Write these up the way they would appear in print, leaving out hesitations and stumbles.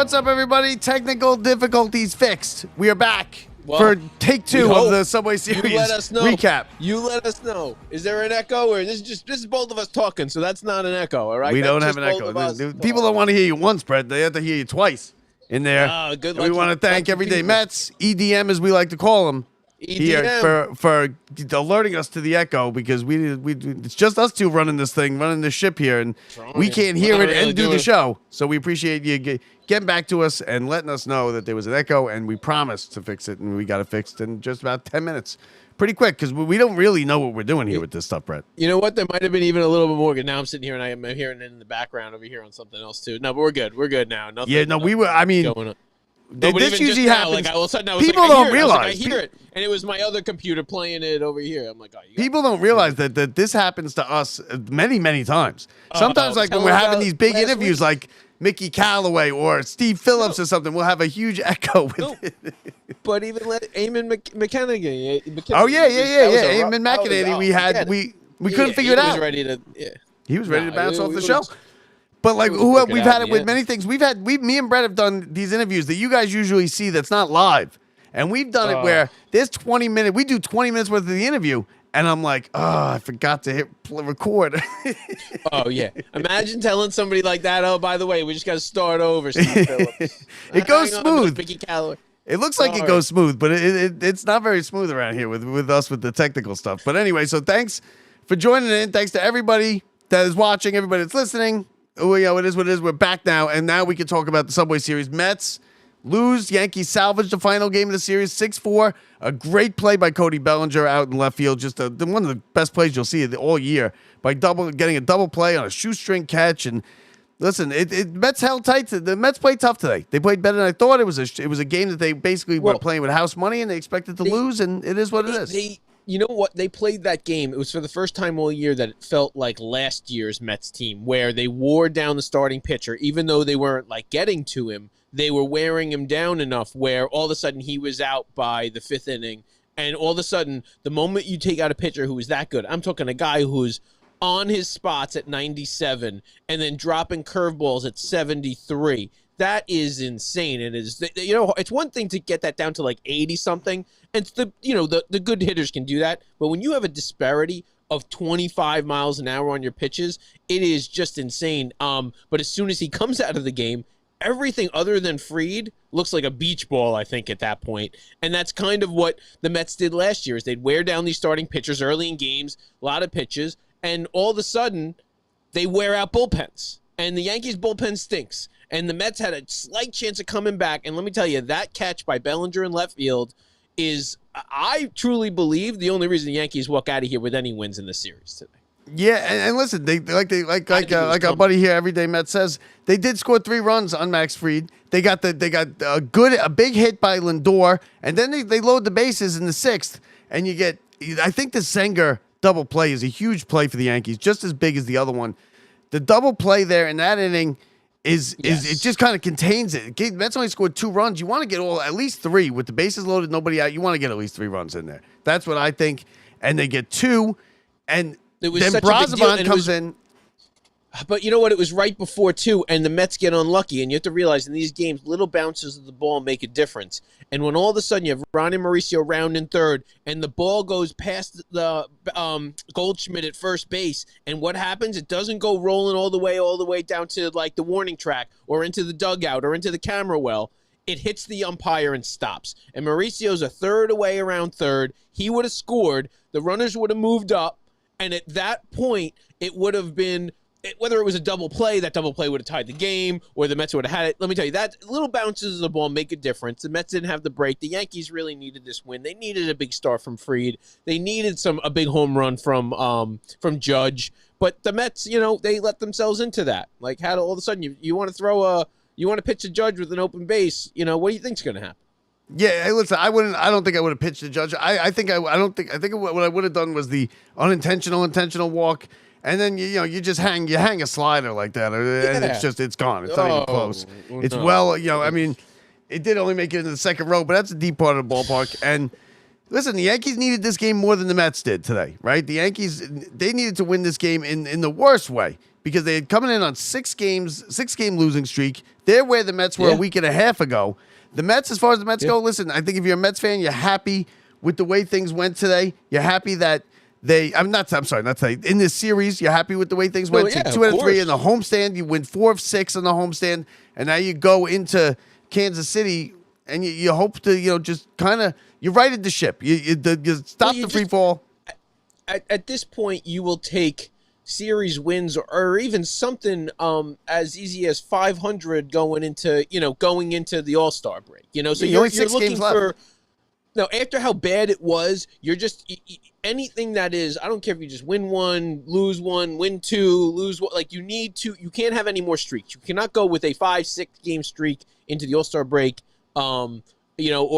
what's up, everybody? Technical difficulties fixed. We are back for take 2 of the Subway Series recap. You let us know. Is there an echo, or this is both of us talking? So that's not an echo, all right? We don't have an echo. People don't want to hear you once, Brett. They have to hear you twice in there. Good. We want to thank Everyday Mets, EDM as we like to call them, here for alerting us to the echo, because we it's just us two running this ship here, and we can't hear it and do the show. So we appreciate you getting back to us and letting us know that there was an echo, and we promised to fix it, and we got it fixed in just about 10 minutes. Pretty quick, because we don't really know what we're doing here with this stuff, Brett. You know what? There might have been even a little bit more. Now I'm sitting here and I am hearing it in the background over here on something else too. No, but we're good. We're good now. We were. I mean, this usually happens. All of a sudden, people don't realize. I hear it, and it was my other computer playing it over here. I'm like, people don't realize that this happens to us many, many times. Sometimes, like when we're having these big interviews, like Mickey Callaway or Steve Phillips or something, we'll have a huge echo with it. But even Eamon McKennedy. Oh yeah. Eamon McKennedy. We couldn't figure it out. He was ready to bounce off the show. But like we've had it with many things. Me and Brett have done these interviews that you guys usually see that's not live, and we've done it where there's 20 minutes. We do 20 minutes worth of the interview, and I'm like, I forgot to hit record. Oh yeah! Imagine telling somebody like that, oh, by the way, we just got to start over. Steve Phillips. It goes smooth. Mickey Callaway. It looks like it goes smooth, but it's not very smooth around here with us with the technical stuff. But anyway, so thanks for joining in. Thanks to everybody that is watching, everybody that's listening. Oh, yeah, it is what it is. We're back now, and now we can talk about the Subway Series. Mets lose. Yankees salvage the final game of the series, 6-4. A great play by Cody Bellinger out in left field. Just one of the best plays you'll see all year by getting a double play on a shoestring catch. And listen, Mets held tight. The Mets played tough today. They played better than I thought. It was a game that they basically were playing with house money, and they expected to lose, and it is what it is. You know what? They played that game. It was for the first time all year that it felt like last year's Mets team, where they wore down the starting pitcher, even though they weren't like getting to him. They were wearing him down enough where all of a sudden he was out by the 5th inning, and all of a sudden, the moment you take out a pitcher who is that good, I'm talking a guy who's on his spots at 97 and then dropping curveballs at 73. That is insane. It is, it's one thing to get that down to like 80 something, and the good hitters can do that. But when you have a disparity of 25 miles an hour on your pitches, it is just insane. But as soon as he comes out of the game, everything other than Fried looks like a beach ball, I think, at that point. And that's kind of what the Mets did last year, is they'd wear down these starting pitchers early in games, a lot of pitches, and all of a sudden they wear out bullpens. And the Yankees bullpen stinks. And the Mets had a slight chance of coming back. And let me tell you, that catch by Bellinger in left field is, I truly believe, the only reason the Yankees walk out of here with any wins in the series today. Yeah, and listen, they our buddy here, Everyday Mets says, they did score 3 runs on Max Fried. They got a big hit by Lindor, and then they load the bases in the 6th, and you get, I think the Senger double play is a huge play for the Yankees, just as big as the other one. The double play there in that inning is it just kind of contains it. Mets only scored 2 runs. You want to get at least 3 with the bases loaded, nobody out. You want to get at least 3 runs in there. That's what I think. And they get 2, and then Brazovan comes in. But you know what? It was right before, too, and the Mets get unlucky. And you have to realize in these games, little bounces of the ball make a difference. And when all of a sudden you have Ronnie Mauricio rounding third, and the ball goes past the Goldschmidt at first base, and what happens? It doesn't go rolling all the way down to like the warning track or into the dugout or into the camera well. It hits the umpire and stops. And Mauricio's a third away around third. He would have scored. The runners would have moved up. And at that point, it would have been, whether it was a double play, that double play would have tied the game, or the Mets would have had it. Let me tell you, that little bounces of the ball make a difference. The Mets didn't have the break. The Yankees really needed this win. They needed a big start from Fried. They needed a big home run from Judge. But the Mets, they let themselves into that. Like, how all of a sudden you want to pitch a Judge with an open base? What do you think's going to happen? Yeah, hey, listen, I don't think I would have pitched the Judge. I think what I would have done was the intentional walk, and then you just hang a slider like that, and it's gone. It's not even close. It's I mean, it did only make it into the second row, but that's a deep part of the ballpark. And Listen, the Yankees needed this game more than the Mets did today, right? The Yankees, they needed to win this game in the worst way because they had coming in on 6-game losing streak. They're where the Mets were a week and a half ago. The Mets, as far as the Mets go, listen, I think if you're a Mets fan, you're happy with the way things went today. You're happy that not today. In this series, you're happy with the way things went. 2 out of 3 in the homestand. You win 4 of 6 in the homestand, and now you go into Kansas City and you hope to, just kind of, you righted the ship. You stop the free fall. At this point, you will take series wins or even something as easy as 500 going into the All-Star break. So you're looking for. Now, after how bad it was, you're just anything that is. I don't care if you just win 1, lose 1, win 2, lose 1. Like you need to. You can't have any more streaks. You cannot go with a 5-6 game streak into the All-Star break. Or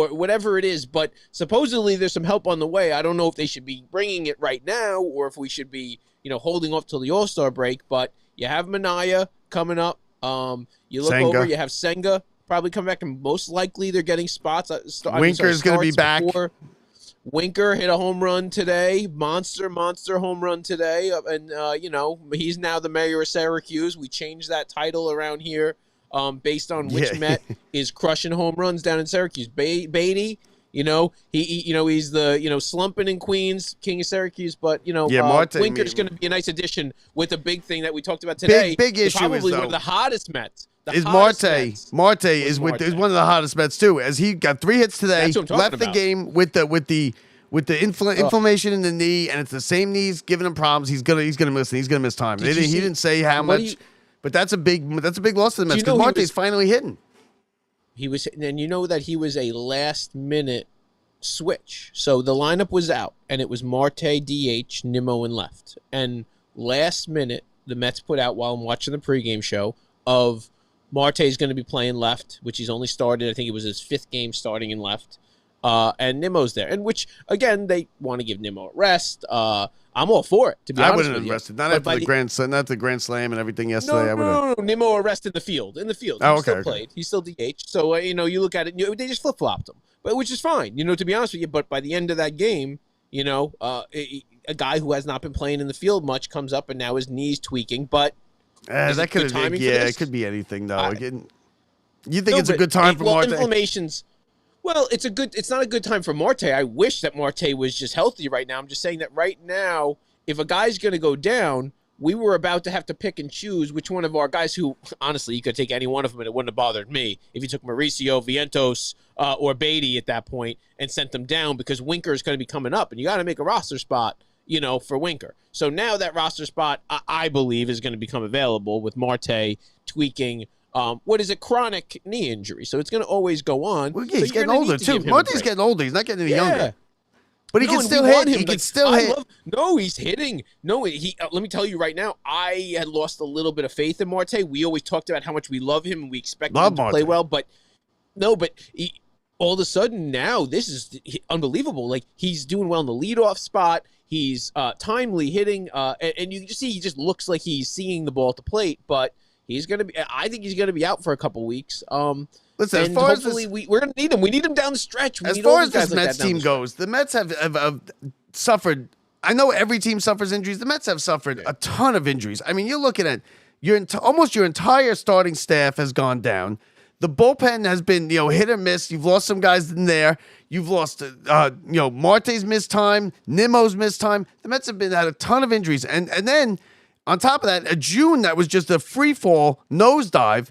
whatever it is. But supposedly there's some help on the way. I don't know if they should be bringing it right now or if we should be, holding off till the All-Star break. But you have Minaya coming up. You look Senga. over, you have Senga probably come back, and most likely they're getting spots. Winker's going to be back. Winker hit a home run today. Monster home run today. And, he's now the mayor of Syracuse. We changed that title around here. Based on which Met is crushing home runs down in Syracuse. Beatty, he's the, slumping in Queens, king of Syracuse, but, Winker's going to be a nice addition with a big thing that we talked about today. Big issue probably is, one of the hottest Mets. Marte. Marte is one of the hottest Mets, too, as he got 3 hits today, left the game with the inflammation in the knee, and it's the same knees giving him problems. He's gonna miss time. He didn't say how much. But that's a big loss to the Mets because Marte's finally hitting. He was hitting, and you know that he was a last-minute switch. So the lineup was out, and it was Marte, DH, Nimmo, and left. And last minute, the Mets put out, while I'm watching the pregame show, of Marte's going to be playing left, which he's only started. I think it was his 5th game starting in left. And Nimmo's there. And which, again, they want to give Nimmo a rest. I'm all for it, to be honest with you. I wouldn't have rested. Not after the Grand Slam and everything yesterday. No. Nimmo arrested in the field. He still played. He's still DH. So, you look at it, they just flip-flopped him, which is fine, to be honest with you. But by the end of that game, a guy who has not been playing in the field much comes up and now his knee's tweaking. But that could have been, it could be anything, though. You think it's a good time for Marte? Inflammations. Well, it's not a good time for Marte. I wish that Marte was just healthy right now. I'm just saying that right now, if a guy's going to go down, we were about to have to pick and choose which one of our guys who, honestly, you could take any one of them and it wouldn't have bothered me if you took Mauricio, Vientos, or Beatty at that point and sent them down because Winker is going to be coming up and you got to make a roster spot, for Winker. So now that roster spot, I believe, is going to become available with Marte tweaking chronic knee injury. So it's going to always go on. Well, he's getting older, too. Marte's getting older. He's not getting any younger. But he can still hit. He can still hit. He's hitting. No, let me tell you right now, I had lost a little bit of faith in Marte. We always talked about how much we love him and we expect him to play well. But all of a sudden now, this is unbelievable. Like, he's doing well in the leadoff spot. He's timely hitting. And you can just see he just looks like he's seeing the ball at the plate. But I think he's going to be out for a couple weeks. Listen, as far as we're going to need him. We need him down the stretch. As far as this Mets team goes, the Mets have suffered. I know every team suffers injuries. The Mets have suffered a ton of injuries. I mean, you're looking at almost your entire starting staff has gone down. The bullpen has been, hit or miss. You've lost some guys in there. You've lost, Marte's missed time, Nimmo's missed time. The Mets have had a ton of injuries, and then. On top of that, a June that was just a free fall nosedive.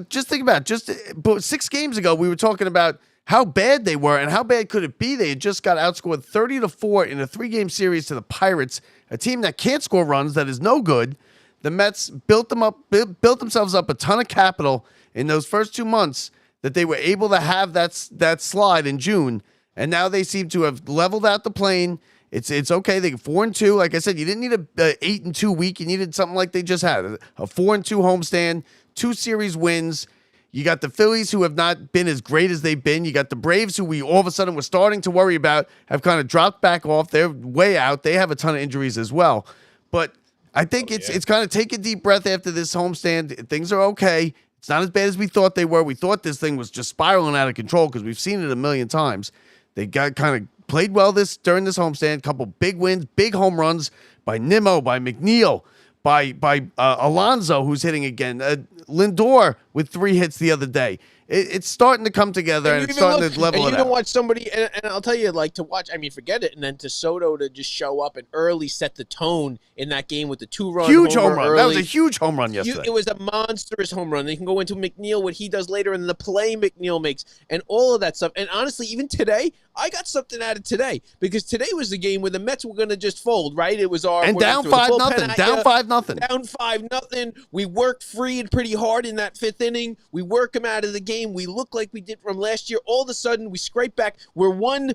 Just think about it. 6 games ago, we were talking about how bad they were and how bad could it be. They had just got outscored 30-4 in a 3-game series to the Pirates, a team that can't score runs, that is no good. The Mets built themselves up a ton of capital in those first 2 months that they were able to have that slide in June, and now they seem to have leveled out the plane. It's okay. They 4-2. Like I said, you didn't need a 8-2 week. You needed something like they just had, a 4-2 homestand, 2 series wins. You got the Phillies, who have not been as great as they've been. You got the Braves, who we all of a sudden were starting to worry about, have kind of dropped back off. They're way out. They have a ton of injuries as well. But I think it's kind of take a deep breath after this homestand. Things are okay. It's not as bad as we thought they were. We thought this thing was just spiraling out of control because we've seen it a million times. They got kind of played well during this homestand. Couple big wins, big home runs by Nimmo, by McNeil, by Alonso, who's hitting again. Lindor with 3 hits the other day. It's starting to come together, and it's starting to level it out. And you can watch somebody, and I'll tell you, like, to watch, I mean, forget it, and then to Soto to just show up and early set the tone in that game with the 2-run huge home run. Early. That was a huge home run yesterday. It was a monstrous home run. Then you can go into McNeil, what he does later, and the play McNeil makes, and all of that stuff. And honestly, even today, I got something out of today, because today was the game where the Mets were going to just fold, right? It was our... And down 5-0. Down 5-0. Down 5-0. We worked free and pretty hard in that 5th inning. We work them out of the game. We look like we did from last year. All of a sudden, we scrape back. We're one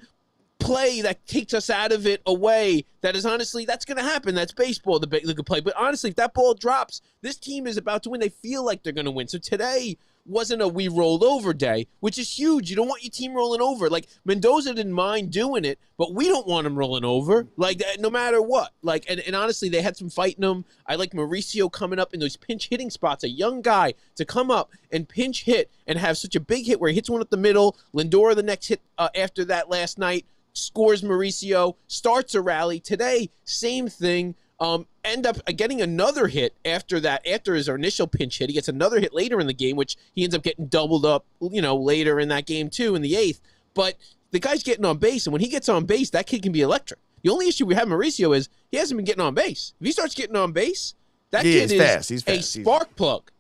play that takes us out of it away. That is honestly, that's going to happen. That's baseball, the good play. But honestly, if that ball drops, this team is about to win. They feel like they're going to win. So today wasn't a we rolled over day, which is huge. You don't want your team rolling over. Like, Mendoza didn't mind doing it, but we don't want him rolling over, like, no matter what. Like, and honestly, they had some fight in them. I like Mauricio coming up in those pinch hitting spots, a young guy to come up and pinch hit and have such a big hit where he hits one up the middle. Lindor, the next hit after that last night, scores Mauricio, starts a rally. Today, same thing. End up getting another hit after that, after his initial pinch hit. He gets another hit later in the game, which he ends up getting doubled up, later in that game too, in the 8th. But the guy's getting on base, and when he gets on base, that kid can be electric. The only issue we have Mauricio is he hasn't been getting on base. If he starts getting on base, that kid is a spark plug.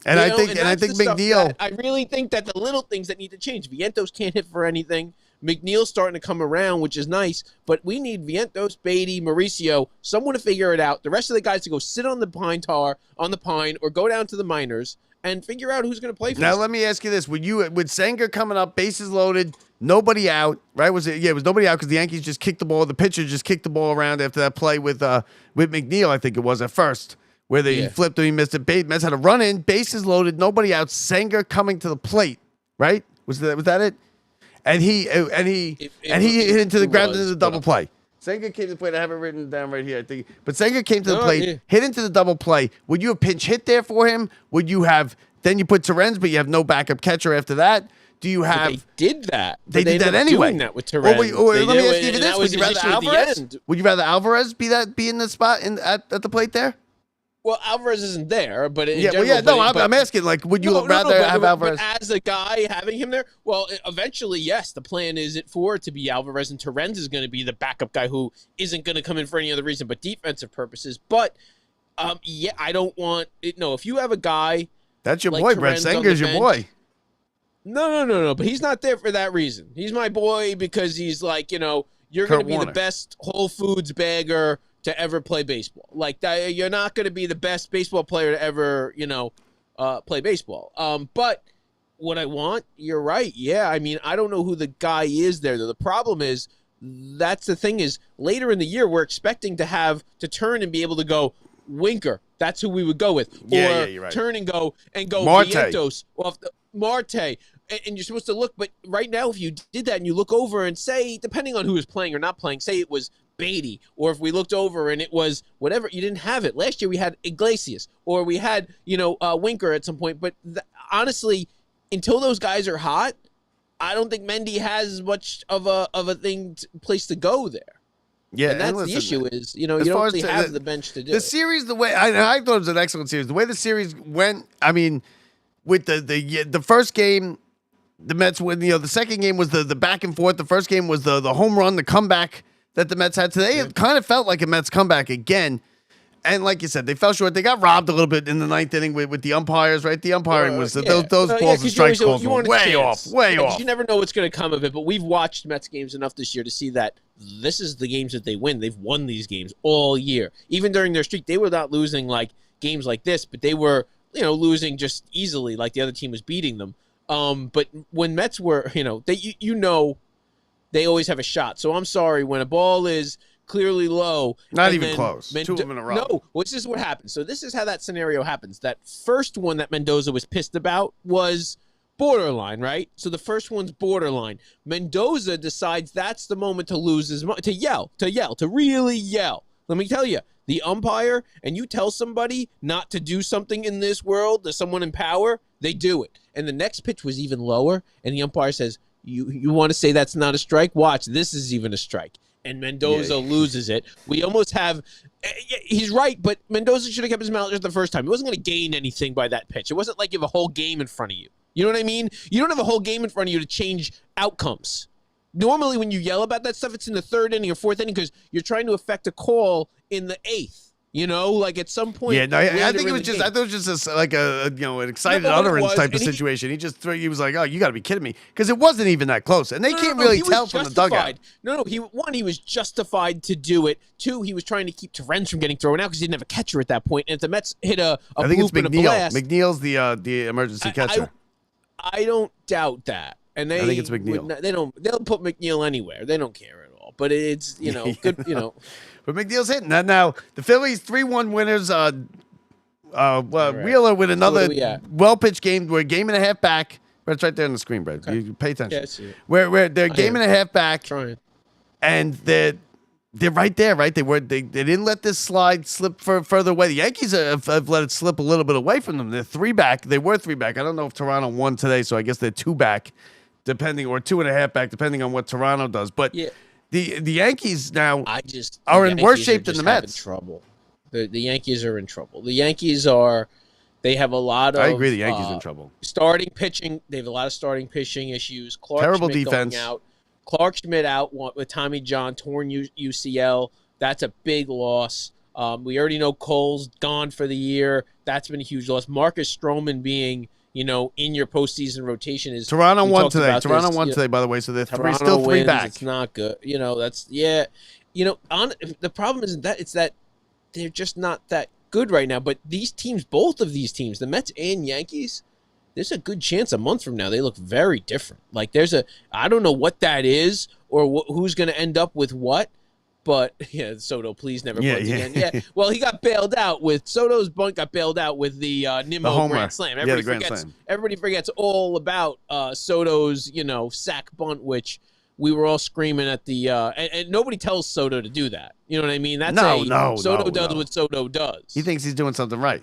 And I think McNeil. I really think that the little things that need to change. Vientos can't hit for anything. McNeil's starting to come around, which is nice, but we need Vientos, Beatty, Mauricio, someone to figure it out. The rest of the guys to go sit on the pine, or go down to the minors and figure out who's going to play for us. Now, let me ask you this. With Senga coming up, bases loaded, nobody out, right? It was nobody out because the Yankees just kicked the ball. The pitcher just kicked the ball around after that play with McNeil, I think it was at first, where they flipped him, he missed it. Mets had a run in, bases loaded, nobody out. Senga coming to the plate, right? Was that it? And he hit into the ground into the double play. Senga came to the plate. I have it written down right here, I think. But Senga came to the plate, hit into the double play. Would you have pinch hit there for him? Would you have? Then you put Terrence, but you have no backup catcher after that. Do you have? They did that. They did that anyway. Doing that with Terrence. Let me ask you this: Would you rather Alvarez? Would you rather Alvarez be in the spot at the plate there? Well, Alvarez isn't there, but I'm asking, like, would you rather have Alvarez? But as a guy having him there, well, eventually, yes, the plan is for it to be Alvarez, and Terrence is going to be the backup guy who isn't going to come in for any other reason but defensive purposes. But, I don't want it. No, if you have a guy, that's your like boy, Brett Senger's your boy. No, but he's not there for that reason. He's my boy because he's like, you're going to be the best Whole Foods bagger to ever play baseball. Like, that, you're not going to be the best baseball player to ever, play baseball. But what I want, you're right. Yeah, I mean, I don't know who the guy is there, though. The problem is, that's the thing is, later in the year, we're expecting to turn and be able to go, Winker. That's who we would go with. Yeah, you're right. Turn and go Marte. Vientos. Marte. And you're supposed to look, but right now, if you did that and you look over and say, depending on who is playing or not playing, say it was Beatty, or if we looked over and it was whatever, you didn't have it. Last year we had Iglesias, or we had, Winker at some point. But honestly, until those guys are hot, I don't think Mendy has much of a place to go there. Yeah, and that's the issue is, you don't really have the bench to do the series. The way I thought it was an excellent series. The way the series went, I mean, with the first game, the Mets win. The second game was the back and forth. The first game was the home run, the comeback that the Mets had today. It kind of felt like a Mets comeback again. And like you said, they fell short. They got robbed a little bit in the 9th inning with the umpires, right? The umpiring was those balls and strike calls were way off. You never know what's going to come of it, but we've watched Mets games enough this year to see that this is the games that they win. They've won these games all year. Even during their streak, they were not losing like games like this, but they were, losing just easily, like the other team was beating them. But when Mets were, they always have a shot. So I'm sorry, when a ball is clearly low. Not even close. 2 of them in a row. No, well, this is what happens. So this is how that scenario happens. That first one that Mendoza was pissed about was borderline, right? So the first one's borderline. Mendoza decides that's the moment to lose his mind, to really yell. Let me tell you, the umpire, and you tell somebody not to do something in this world, to someone in power, they do it. And the next pitch was even lower, and the umpire says, You want to say that's not a strike? Watch, this is even a strike. And Mendoza loses it. We almost have he's right, but Mendoza should have kept his mouth shut the first time. He wasn't going to gain anything by that pitch. It wasn't like you have a whole game in front of you. You know what I mean? You don't have a whole game in front of you to change outcomes. Normally, when you yell about that stuff, it's in the third inning or fourth inning because you're trying to affect a call in the eighth. You know, like at some point. Yeah, no, I think it was just. I thought it was just like an excited utterance type of situation. He just he was like, "Oh, you got to be kidding me," because it wasn't even that close, and they can't really tell from the dugout. No, he was justified to do it. Two, he was trying to keep Torrens from getting thrown out because he didn't have a catcher at that point. And if the Mets hit a I think it's bloop and a McNeil. blast, McNeil's the emergency catcher. I don't doubt that, and I think it's McNeil. They'll put McNeil anywhere. They don't care at all. But it's good. But McNeil's hitting that now. The Phillies 3-1 winners. Wheeler with another well-pitched game. We're a game and a half back. It's right there on the screen, Brad. Okay. You pay attention. Yeah, I see it. We're they're game and a half back. Trying. And they're right there, right? They didn't let this slide slip further away. The Yankees have let it slip a little bit away from them. They're 3 back. They were 3 back. I don't know if Toronto won today, so I guess they're 2 back, or 2.5 back, depending on what Toronto does. But the Yankees now are in worse shape than the Mets. Trouble. The Yankees are in trouble. The Yankees they have a lot of. I agree. The Yankees are in trouble. Starting pitching. They have a lot of starting pitching issues. Terrible defense. Going out. Clark Schmidt out with Tommy John, torn UCL. That's a big loss. We already know Cole's gone for the year. That's been a huge loss. Marcus Stroman being, in your postseason rotation is. Toronto won today. Toronto won today, by the way. So they're still 3 back. It's not good. The problem isn't that. It's that they're just not that good right now. But these teams, both of these teams, the Mets and Yankees, there's a good chance a month from now they look very different. Like I don't know what that is or who's going to end up with what. But Soto, please never bunt again. Yeah, well, he got bailed out with Soto's bunt. Got bailed out with the Nimmo Grand Slam. Everybody forgets all about Soto's sack bunt, which we were all screaming at the and nobody tells Soto to do that. You know what I mean? That's Soto does what Soto does. He thinks he's doing something right.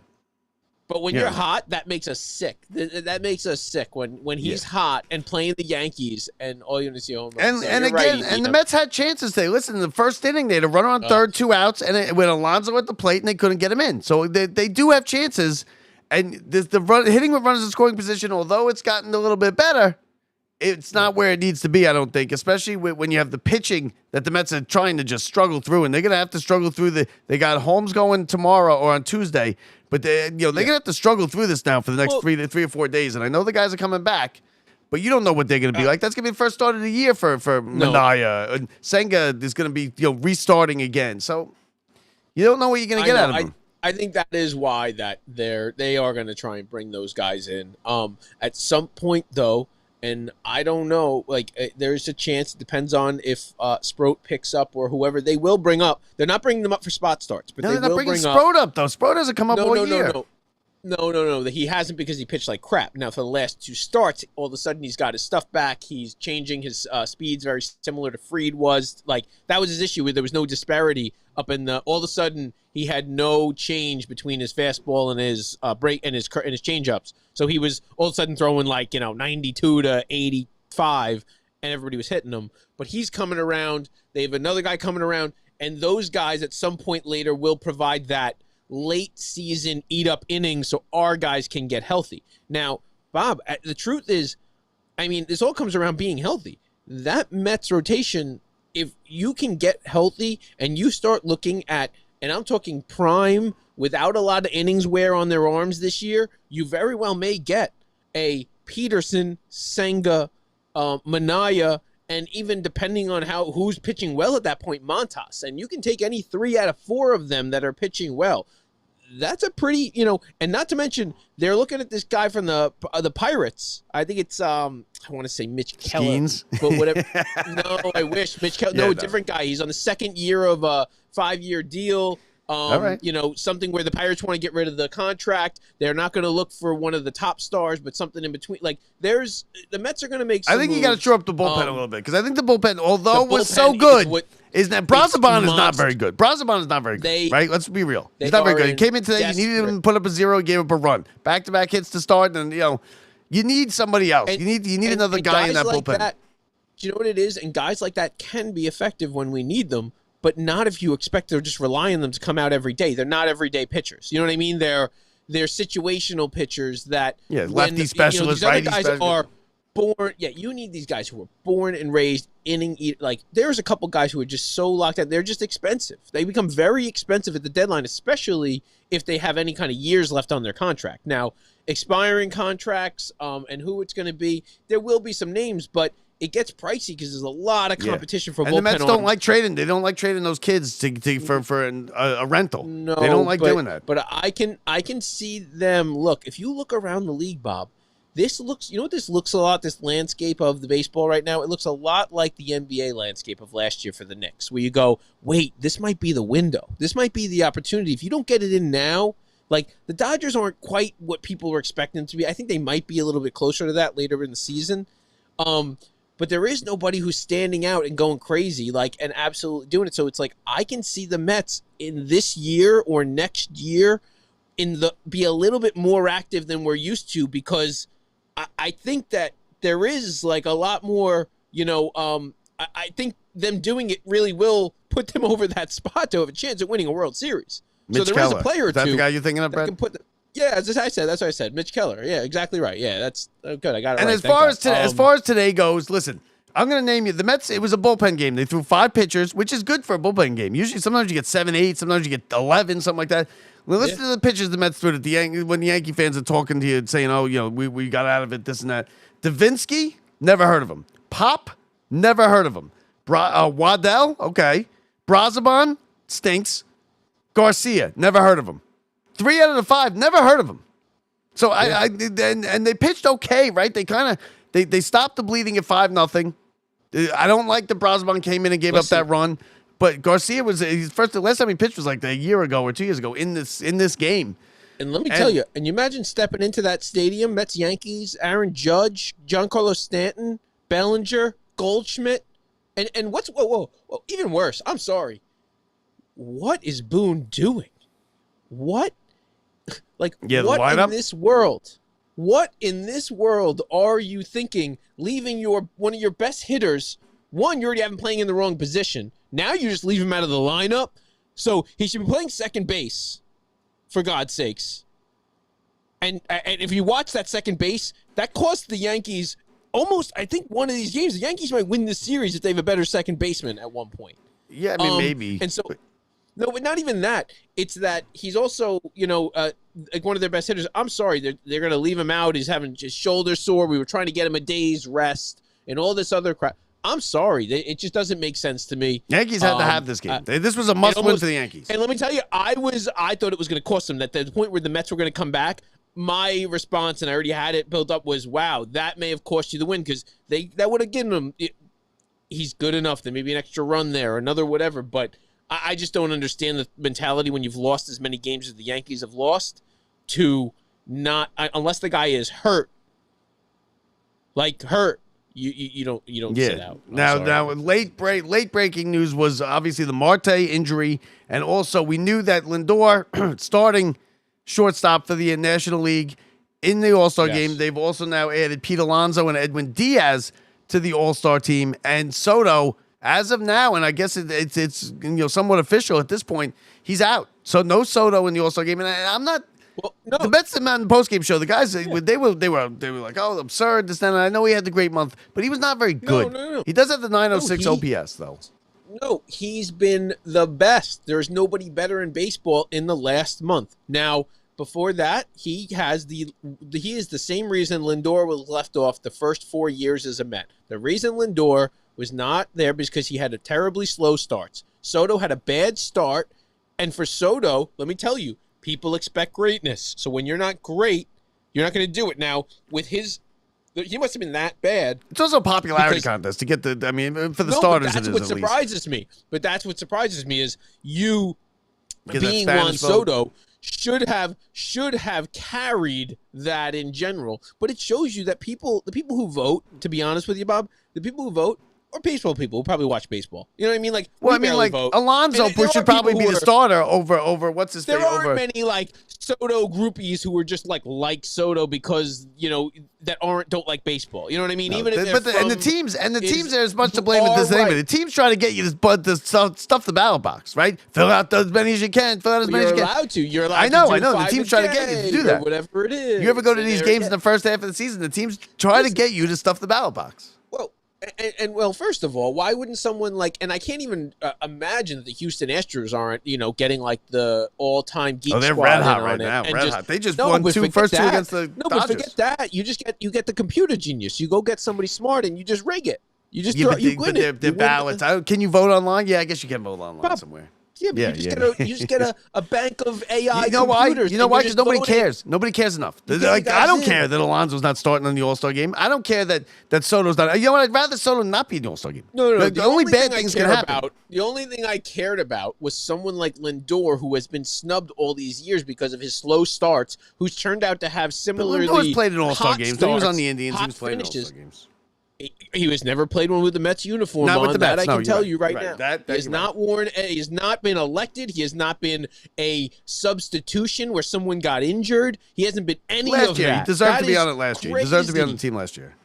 But when you're hot, that makes us sick. That makes us sick when he's hot and playing the Yankees and all you're going to see home runs. And again, the Mets had chances today. Listen, in the first inning, they had a runner on third, 2 outs, and with Alonso at the plate, and they couldn't get him in. So they do have chances. And hitting with runners in scoring position, although it's gotten a little bit better, it's not where it needs to be, I don't think, especially when you have the pitching that the Mets are trying to just struggle through, and they're going to have to struggle through they got Holmes going tomorrow or on Tuesday, but they're going to have to struggle through this now for the next 3 or 4 days, and I know the guys are coming back, but you don't know what they're going to be like. That's going to be the first start of the year for Minaya, and Senga is going to be restarting again, so you don't know what you're going to get out of them. I think that is why that they are going to try and bring those guys in. At some point, though, and I don't know, there's a chance, it depends on if Sproat picks up or whoever they will bring up. They're not bringing them up for spot starts, but they're not bringing Sproat up, though. Sproat doesn't come up all year. No. He hasn't because he pitched like crap. Now, for the last 2 starts, all of a sudden he's got his stuff back. He's changing his speeds very similar to Fried was. That was his issue. There was no disparity up in all of a sudden he had no change between his fastball and his break and his changeups. So he was all of a sudden throwing 92 to 85, and everybody was hitting him. But he's coming around. They have another guy coming around, and those guys at some point later will provide that late season eat up innings so our guys can get healthy. Now, Bob, the truth is, this all comes around being healthy. That Mets rotation, if you can get healthy and you start looking at, and I'm talking prime without a lot of innings wear on their arms this year, you very well may get a Peterson, Senga, Minaya, and even depending on who's pitching well at that point, Montas. And you can take any 3 out of 4 of them that are pitching well. That's a pretty, and not to mention, they're looking at this guy from the Pirates. I think it's, I want to say Mitch Keller. But whatever. No, I wish. Mitch Keller. No, different guy. He's on the second year of a 5-year deal. All right. Something where the Pirates want to get rid of the contract. They're not going to look for one of the top stars, but something in between. The Mets are going to make some I think moves. You got to shore up the bullpen a little bit, because I think the bullpen, although it was so good, is that Brazoban is not very good. Brazoban is not very good, right? Let's be real. He's not very good. He came in today, you needed him to put up a 0, gave up a run. Back-to-back hits to start, and, you need somebody else. You need another guy in that bullpen. do you know what it is? And guys like that can be effective when we need them, but not if you expect to just rely on them to come out every day. They're not everyday pitchers. You know what I mean? They're situational pitchers that lefty specialists, these other righty guys specialists. are born. Yeah, you need these guys who are born and raised inning eat. Like there's a couple guys who are just so locked out. They're just expensive. They become very expensive at the deadline, especially if they have any kind of years left on their contract. Now, expiring contracts and who it's going to be, there will be some names, but it gets pricey because there's a lot of competition for bullpen. And the Mets don't arms. like trading. They don't like trading those kids for a rental. No, they don't like doing that. But I can see them. Look, if you look around the league, Bob, this looks. You know what this looks a lot. This landscape of the baseball right now. It looks a lot like the NBA landscape of last year for the Knicks, where you go, wait, this might be the window. This might be the opportunity. If you don't get it in now, like the Dodgers aren't quite what people were expecting them to be. I think they might be a little bit closer to that later in the season. But there is nobody who's standing out and going crazy, like, and absolutely doing it. So it's like I can see the Mets in this year or next year be a little bit more active than we're used to, because I think that there is like a lot more, I think them doing it really will put them over that spot to have a chance at winning a World Series. Mitch so there Keller. is a player or Is that two the guy you're thinking of, Brad? Yeah, as I said, that's what I said. Mitch Keller. Yeah, exactly right. Yeah, that's good. I got it. And right. as far as today goes, listen, I'm going to name you the Mets. It was a bullpen game. They threw 5 pitchers, which is good for a bullpen game. Usually, sometimes you get 7, 8, sometimes you get 11, something like that. Well, listen to the pitchers the Mets threw at when the Yankee fans are talking to you, saying, "Oh, we got out of it, this and that." Davinsky, never heard of him. Pop, never heard of him. Waddell, okay. Brazoban, stinks. Garcia, never heard of him. 3 out of the 5, never heard of him. So and they pitched okay, right? They stopped the bleeding at 5-0. I don't like that Brazoban came in and gave up that run, but Garcia was the last time he pitched was like a year ago or 2 years ago in this game. And let me tell you, and you imagine stepping into that stadium, Mets, Yankees, Aaron Judge, Giancarlo Stanton, Bellinger, Goldschmidt, and what's even worse? I'm sorry. What is Boone doing? What? Like, what in this world? What in this world are you thinking? Leaving one of your best hitters, one, you already have him playing in the wrong position. Now you just leave him out of the lineup. So he should be playing second base, for God's sakes. And if you watch that second base, that cost the Yankees almost, I think, one of these games. The Yankees might win this series if they have a better second baseman at one point. Yeah, I mean, maybe. And so... No, but not even that. It's that he's also, like one of their best hitters. I'm sorry, they're going to leave him out. He's having his shoulder sore. We were trying to get him a day's rest and all this other crap. I'm sorry. It just doesn't make sense to me. Yankees had to have this game. This was a must-win for the Yankees. And let me tell you, I thought it was going to cost them. That the point where the Mets were going to come back, my response, and I already had it built up, was, wow, that may have cost you the win, because that would have given him, he's good enough. There may be an extra run there, another whatever, but I just don't understand the mentality when you've lost as many games as the Yankees have lost to not, unless the guy is hurt, you don't sit out. Now late breaking news was obviously the Marte injury, and also we knew that Lindor starting shortstop for the National League in the All-Star game. They've also now added Pete Alonso and Edwin Diaz to the All-Star team, and Soto, as of now, and I guess it's somewhat official at this point, he's out. So no Soto in the All-Star game, and I'm not. Well, no. The Mets in the post-game show, the guys they were like, oh, absurd, this, that, and I know he had the great month, but he was not very good. No. He does have the 906 OPS though. No, he's been the best. There's nobody better in baseball in the last month. Now, before that, he is the same reason Lindor was left off the first 4 years as a Met. The reason Lindor was not there because he had a terribly slow starts. Soto had a bad start, and for Soto, let me tell you, people expect greatness. So when you're not great, you're not going to do it. Now, with he must have been that bad. It's also a popularity contest to get for the starters. That's what surprises me. But that's what surprises me is you being Juan Soto should have carried that in general. But it shows you that the people who vote, to be honest with you, Bob, the people who vote, or baseball people who probably watch baseball. You know what I mean? Like, Well, we I mean, barely like vote. Alonso And there should are probably people be who the are- starter over what's his There face aren't over. many like Soto groupies who are just like Soto because that don't like baseball. You know what I mean? No, Even if and the teams are as much to blame as this anyway. The teams try to get you to stuff the ballot box, right? Fill out as many as you can. Fill out as many as you can. You're allowed. I know. To do The teams try to get you to do that. Whatever it is. You ever go to these games in the first half of the season? The teams try to get you to stuff the ballot box. Well, and first of all, why wouldn't someone and I can't even imagine that the Houston Astros aren't, getting like the all-time geek they're squad red hot in right on it now. and Red just, hot. They just no, won but first two that. against the No, Dodgers. but forget that. You get the computer genius. You go get somebody smart and you just rig it. You just their ballots. Can you vote online? Yeah, I guess you can vote online somewhere. Yeah, but you just get a bank of AI You know why? computers. You know why? Because nobody voting. cares. Nobody cares enough. I don't care that Alonso's not starting in the All-Star game. I don't care that Soto's not. You know what? I'd rather Soto not be in the All-Star game. No. The only bad things can happen. The only thing I cared about was someone like Lindor, who has been snubbed all these years because of his slow starts, who's turned out to have similarly Lindor's played in All-Star hot games. starts, He was on the Indians. He hot was playing in finishes. All-Star games. He was never played one with the Mets uniform Not on. with the Mets. That I can tell you right now. now. He has not worn. He has not been elected. He has not been a substitution where someone got injured. He hasn't been any last of year, that. he deserved That to be is on it last year. He crazy. deserved to be on the team last year.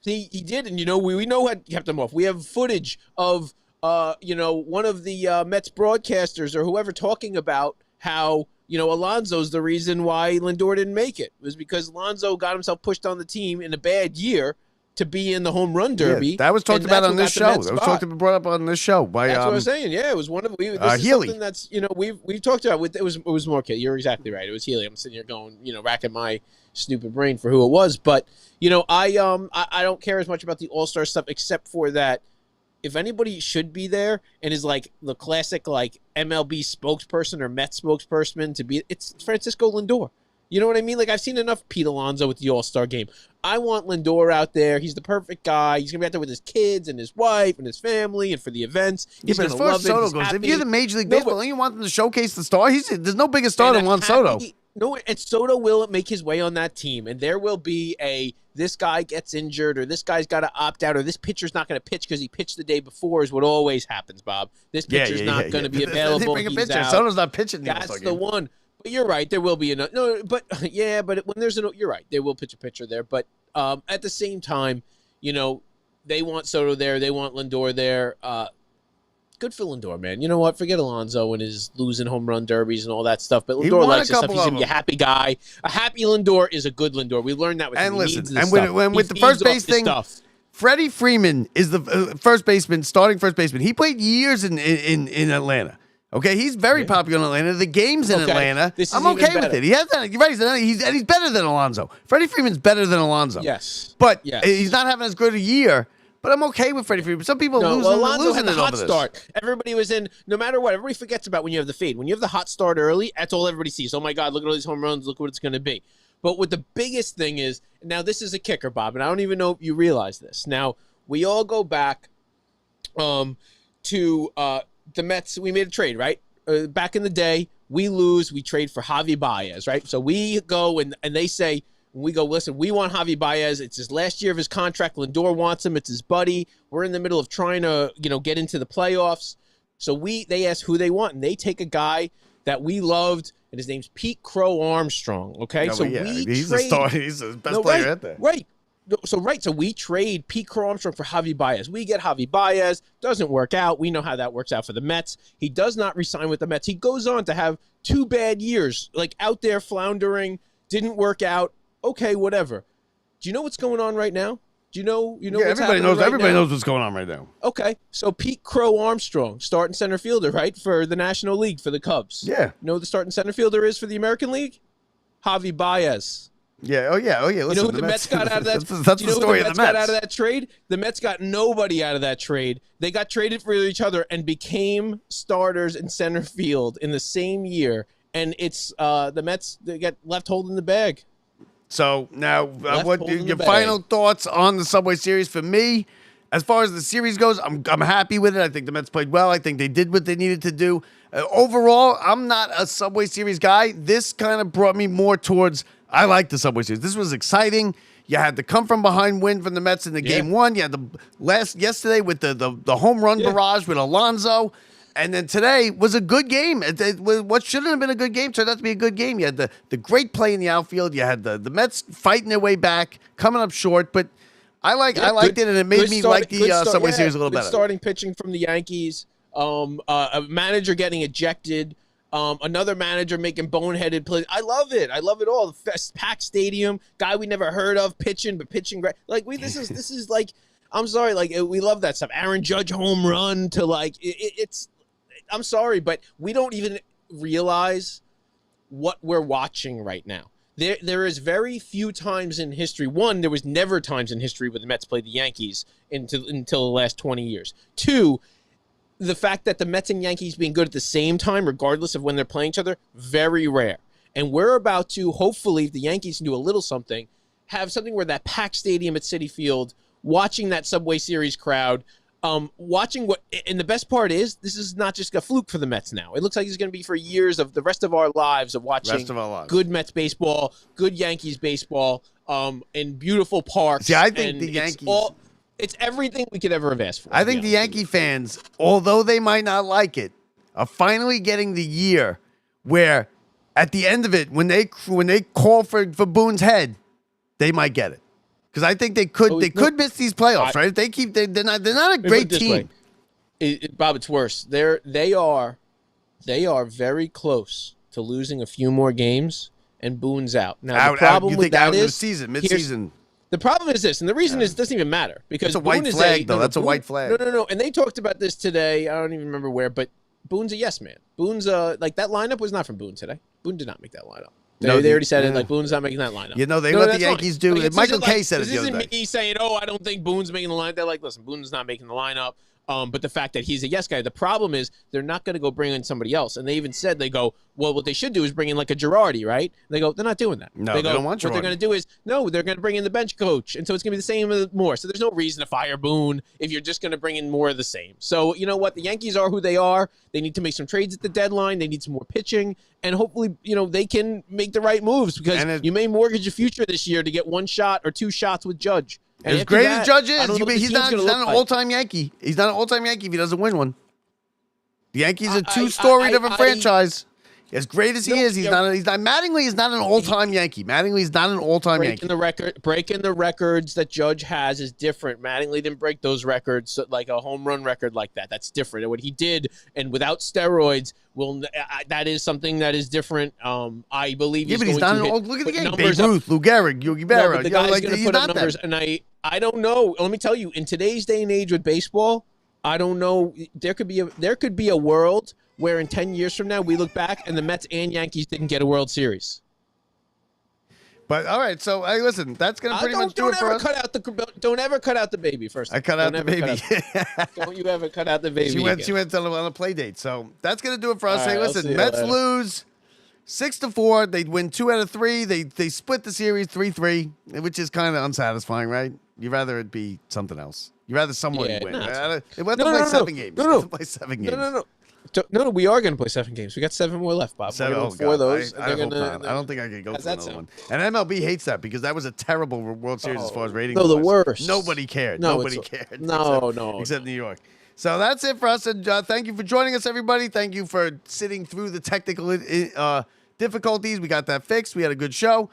He did, and we know what kept him off. We have footage of one of the Mets broadcasters or whoever talking about how Alonso's the reason why Lindor didn't make it. It was because Alonso got himself pushed on the team in a bad year to be in the home run derby. Yeah, that was talked about on this show. That was brought up on this show by that's what I was saying. Yeah, it was one of this is Healy. something that's we've talked about. It was more kid. You're exactly right. It was Healy. I'm sitting here going racking my stupid brain for who it was, but I don't care as much about the All-Star stuff except for that. If anybody should be there and is like the classic like MLB spokesperson or Mets spokesperson to be, it's Francisco Lindor. You know what I mean? Like, I've seen enough Pete Alonso with the All-Star game. I want Lindor out there. He's the perfect guy. He's going to be out there with his kids and his wife and his family and for the events. He's going to love it. Soto goes, if you're the Major League Baseball, don't you want them to showcase the star? There's no bigger star than Juan Soto. No, and Soto will make his way on that team, and there will be this guy gets injured, or this guy's got to opt out, or this pitcher's not going to pitch because he pitched the day before is what always happens, Bob. This pitcher's not going to be available. They bring a pitcher. Soto's not pitching the All-Star game. That's the one. But you're right. There will be another. No, but yeah, but when there's you're right. They will pitch a pitcher there. But at the same time, they want Soto there. They want Lindor there. Good for Lindor, man. You know what? Forget Alonso and his losing home run derbies and all that stuff. But Lindor likes his stuff. He's going to be a happy guy. A happy Lindor is a good Lindor. We learned that with him. And listen, and with the first base thing, Freddie Freeman is the starting first baseman. He played years in Atlanta. Okay, he's very popular in Atlanta. The game's in Atlanta. I'm okay with it. He has that. You're right. He's better than Alonso. Freddie Freeman's better than Alonso. Yes, but he's not having as good a year. But I'm okay with Freddie Freeman. Some people Alonso had the hot over start. this. Everybody was in. No matter what, everybody forgets about when you have the fade. When you have the hot start early, that's all everybody sees. Oh my God, look at all these home runs. Look what it's going to be. But what the biggest thing is, now this is a kicker, Bob, and I don't even know if you realize this. Now we all go back to the Mets. We made a trade, right? Back in the day, we lose. We trade for Javi Baez, right? So we go and they say. We go, listen, we want Javi Baez. It's his last year of his contract. Lindor wants him. It's his buddy. We're in the middle of trying to, get into the playoffs. So they ask who they want, and they take a guy that we loved, and his name's Pete Crow Armstrong. Okay, he's the star. He's the best player out there. Right. So we trade Pete Crow Armstrong for Javi Baez. We get Javi Baez. Doesn't work out. We know how that works out for the Mets. He does not re-sign with the Mets. He goes on to have 2 bad years, like out there floundering. Didn't work out. Okay, whatever. Do you know what's going on right now? Do you know? Yeah, what's everybody knows. Right everybody now? knows what's going on right now. Okay, so Pete Crow Armstrong, starting center fielder, right, for the National League for the Cubs. Yeah. You know who the starting center fielder is for the American League? Javi Baez. Yeah. Oh yeah. Listen, you know who the Mets got out of that? That's the story of the Mets. Got out of that trade? The Mets got nobody out of that trade. They got traded for each other and became starters in center field in the same year. And it's the Mets. They get left holding the bag. So now, what your final thoughts on the Subway Series? For me, as far as the series goes, I'm happy with it. I think the Mets played well. I think they did what they needed to do. Overall, I'm not a Subway Series guy. This kind of brought me more towards, I like the Subway Series. This was exciting. You had the come from behind win from the Mets in the game one. You had the yesterday with the home run barrage with Alonso. And then today was a good game. What shouldn't have been a good game turned out to be a good game. You had the great play in the outfield. You had the Mets fighting their way back, coming up short. But I liked it, and it made me like the Subway Series a little better. Starting pitching from the Yankees. A manager getting ejected. Another manager making boneheaded plays. I love it. I love it all. The packed stadium, guy we never heard of pitching great. Like this is like, I'm sorry, like we love that stuff. Aaron Judge home run to like it's. I'm sorry, but we don't even realize what we're watching right now. There is very few times in history. One, there was never times in history where the Mets played the Yankees until the last 20 years. Two, the fact that the Mets and Yankees being good at the same time, regardless of when they're playing each other, very rare. And we're about to, hopefully, if the Yankees can do a little something, have something where that packed stadium at Citi Field, watching that Subway Series crowd, watching what, and the best part is, this is not just a fluke for the Mets now. It looks like it's going to be for years of the rest of our lives of watching good Mets baseball, good Yankees baseball, in beautiful parks. See, I think the Yankees... It's everything we could ever have asked for. I think the Yankee fans, although they might not like it, are finally getting the year where, at the end of it, when they call for Boone's head, they might get it. Because I think they could miss these playoffs, right? If they keep they're not a great team. Bob, it's worse. They are very close to losing a few more games, and Boone's out. Now the problem with that is mid-season. The problem is this, and the reason is it doesn't even matter because it's a white flag, though. That's a white flag. No. And they talked about this today. I don't even remember where, but Boone's a yes man. Boone's like that lineup was not from Boone today. Boone did not make that lineup. They already said it. Like Boone's not making that lineup. You know, let the Yankees do it. Michael Kay said it the other day. This isn't me saying, "Oh, I don't think Boone's making the lineup." They're like, "Listen, Boone's not making the lineup." But the fact that he's a yes guy, the problem is they're not going to go bring in somebody else. And they even said, they go, well, what they should do is bring in like a Girardi, right? And they go, they're not doing that. No, they don't want Girardi. What they're going to do is, no, they're going to bring in the bench coach. And so it's going to be the same as more. So there's no reason to fire Boone if you're just going to bring in more of the same. So you know what? The Yankees are who they are. They need to make some trades at the deadline. They need some more pitching. And hopefully, they can make the right moves because you may mortgage a future this year to get one shot or two shots with Judge. And as great as Judge is, he's not an all-time Yankee. He's not an all-time Yankee if he doesn't win one. The Yankees are too storied of a franchise. As great as he is, he's not. Mattingly is not an all-time Yankee. Mattingly is not an all-time Yankee. Breaking the records that Judge has is different. Mattingly didn't break those records, like a home run record like that. That's different. And what he did, and without steroids, that is something that is different. I believe. Yeah, but he's not an old. Look at the game. Babe Ruth, Lou Gehrig, Yogi Berra. No, the guy's going to put up numbers, and I don't know. Let me tell you, in today's day and age with baseball, I don't know. There could be a world where in 10 years from now we look back and the Mets and Yankees didn't get a World Series. But all right, so hey, listen, that's gonna pretty much do it for us. Don't ever cut out the baby first. I cut out the baby. Don't you ever cut out the baby? She went on a play date. So that's gonna do it for us. Hey, listen, Mets lose 6-4. They win 2 out of 3. They split the series 3-3, which is kind of unsatisfying, right? You'd rather it be something else. You'd rather someone win. They went to play 7 games. Play 7 games. No, we are going to play 7 games. We got 7 more left, Bob. 7, We're 4 of those. I don't think I can go to another one. And MLB hates that because that was a terrible World Series as far as ratings. No, the worst. Nobody cared. Nobody cared. No. Except New York. So that's it for us. And thank you for joining us, everybody. Thank you for sitting through the technical difficulties. We got that fixed. We had a good show.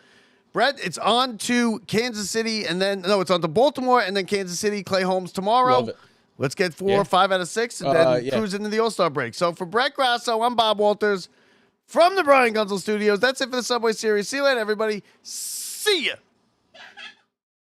Brett, it's on to Kansas City, and then it's on to Baltimore, and then Kansas City. Clay Holmes tomorrow. Love it. Let's get 4 or 5 out of 6 and then cruise into the All-Star break. So for Brett Grasso, I'm Bob Walters from the Brian Gunzel Studios. That's it for the Subway Series. See you later, everybody. See ya.